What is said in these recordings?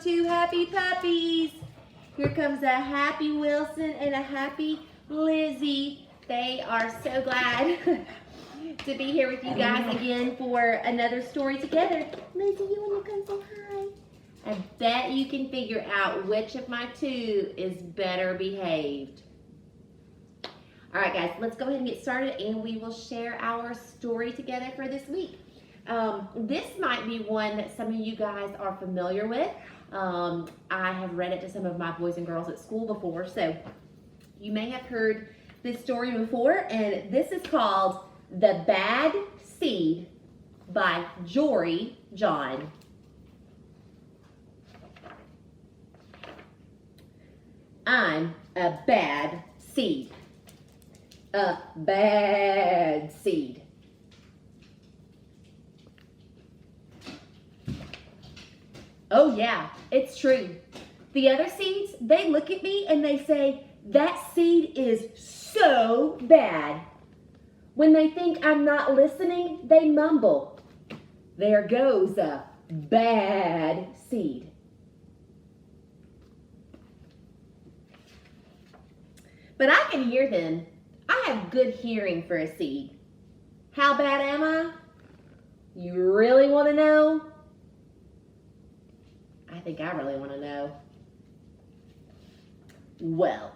two happy puppies. Here comes a happy Wilson and a happy Lizzie. They are so glad to be here with you guys again for another story together. Lizzie, you want to come say hi? I bet you can figure out which of my two is better behaved. All right, guys, let's go ahead and get started, and we will share our story together for this week. This might be one that some of you guys are familiar with. I have read it to some of my boys and girls at school before, so you may have heard this story before, and this is called The Bad Seed by Jory John. I'm a bad seed. A bad seed. Oh yeah, it's true. The other seeds, they look at me and they say, that seed is so bad. When they think I'm not listening, they mumble. There goes a bad seed. But I can hear them. I have good hearing for a seed. How bad am I? You really want to know? I think I really want to know. Well,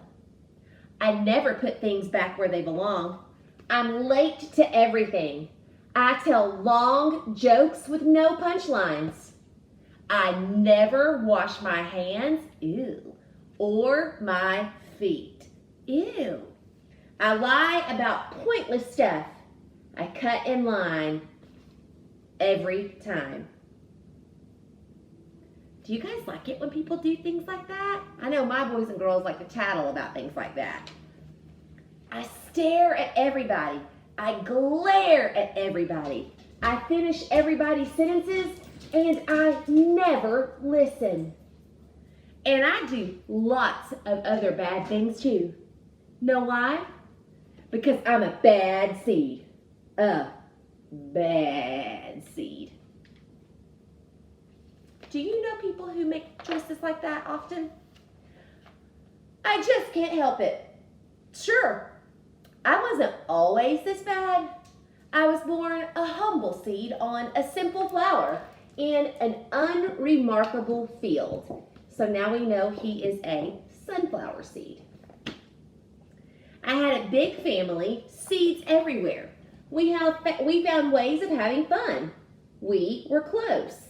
I never put things back where they belong. I'm late to everything. I tell long jokes with no punchlines. I never wash my hands, ew, or my feet, ew. I lie about pointless stuff. I cut in line every time. Do you guys like it when people do things like that? I know my boys and girls like to tattle about things like that. I stare at everybody. I glare at everybody. I finish everybody's sentences, and I never listen. And I do lots of other bad things too. Know why? Because I'm a bad seed. A bad seed. Do you know people who make choices like that often? I just can't help it. Sure, I wasn't always this bad. I was born a humble seed on a simple flower in an unremarkable field. So now we know he is a sunflower seed. I had a big family, seeds everywhere. We found ways of having fun. We were close.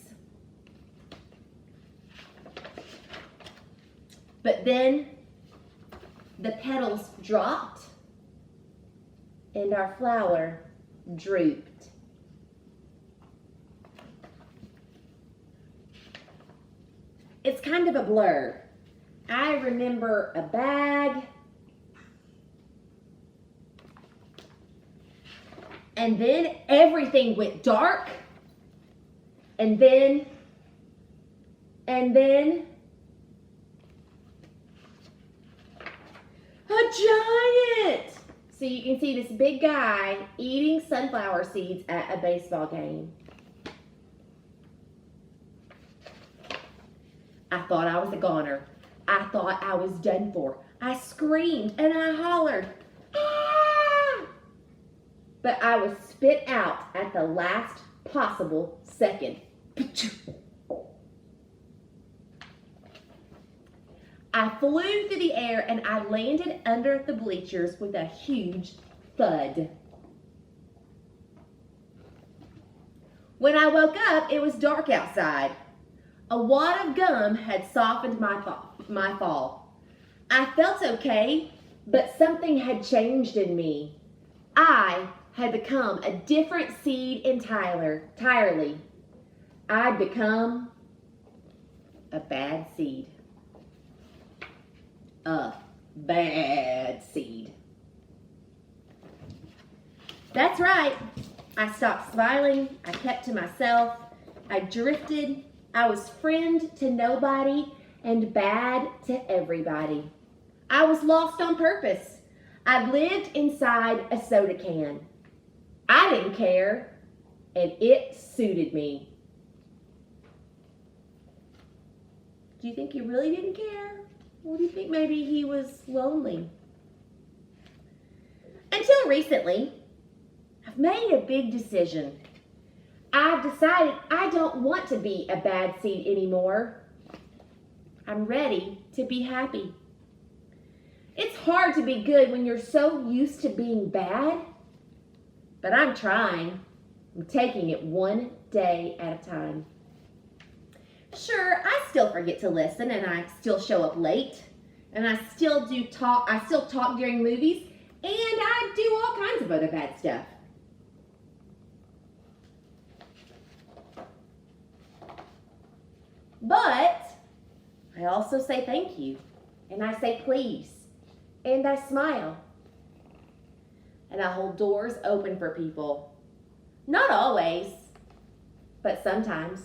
But then the petals dropped and our flower drooped. It's kind of a blur. I remember a bag, and then everything went dark, and then a giant! So you can see this big guy eating sunflower seeds at a baseball game. I thought I was a goner. I thought I was done for. I screamed and I hollered, ah! But I was spit out at the last possible second. I flew through the air and I landed under the bleachers with a huge thud. When I woke up, it was dark outside. A wad of gum had softened my fall. I felt okay, but something had changed in me. I had become a different seed entirely. I'd become a bad seed. A bad seed. That's right. I stopped smiling. I kept to myself. I drifted. I was friend to nobody and bad to everybody. I was lost on purpose. I lived inside a soda can. I didn't care, and it suited me. Do you think he really didn't care? Or do you think maybe he was lonely? Until recently, I've made a big decision. I've decided I don't want to be a bad seed anymore. I'm ready to be happy. It's hard to be good when you're so used to being bad, but I'm trying. I'm taking it one day at a time. Sure, I still forget to listen and I still show up late and I still talk during movies and I do all kinds of other bad stuff. But I also say thank you and I say please and I smile and I hold doors open for people. Not always, but sometimes.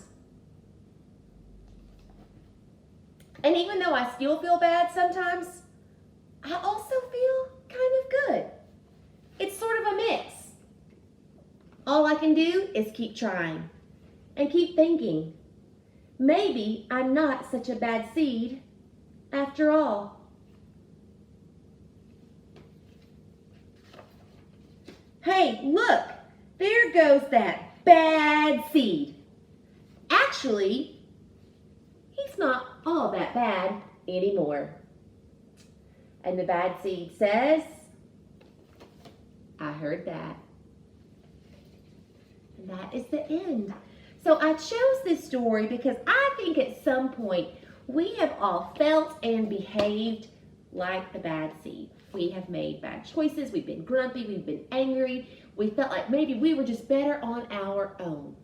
And even though I still feel bad sometimes, I also feel kind of good. It's sort of a mix. All I can do is keep trying and keep thinking, maybe I'm not such a bad seed after all. Hey, look, there goes that bad seed. Actually, he's not all that bad anymore. And the bad seed says, I heard that. And that is the end. So I chose this story because I think at some point we have all felt and behaved like the bad seed. We have made bad choices. We've been grumpy. We've been angry. We felt like maybe we were just better on our own.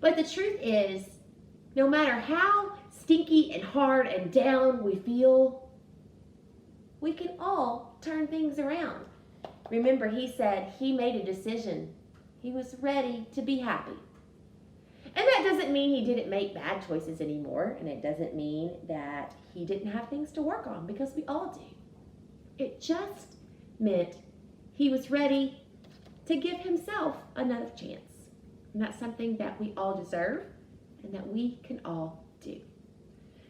But the truth is, no matter how stinky and hard and down we feel, we can all turn things around. Remember, he said he made a decision. He was ready to be happy. And that doesn't mean he didn't make bad choices anymore, and it doesn't mean that he didn't have things to work on, because we all do. It just meant he was ready to give himself another chance. And that's something that we all deserve and that we can all do.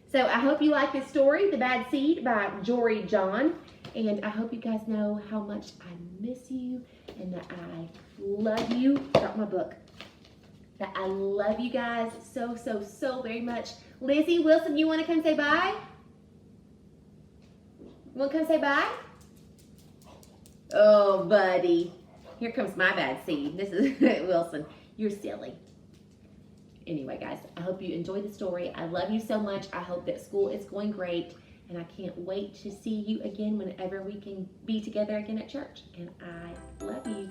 So I hope you like this story, The Bad Seed by Jory John. And I hope you guys know how much I miss you and that I love you. Drop my book. That I love you guys so, so, so very much. Lizzie Wilson, you want to come say bye? You want to come say bye? Oh, buddy. Here comes my bad seed. This is Wilson. You're silly. Anyway, guys, I hope you enjoyed the story. I love you so much. I hope that school is going great. And I can't wait to see you again whenever we can be together again at church. And I love you.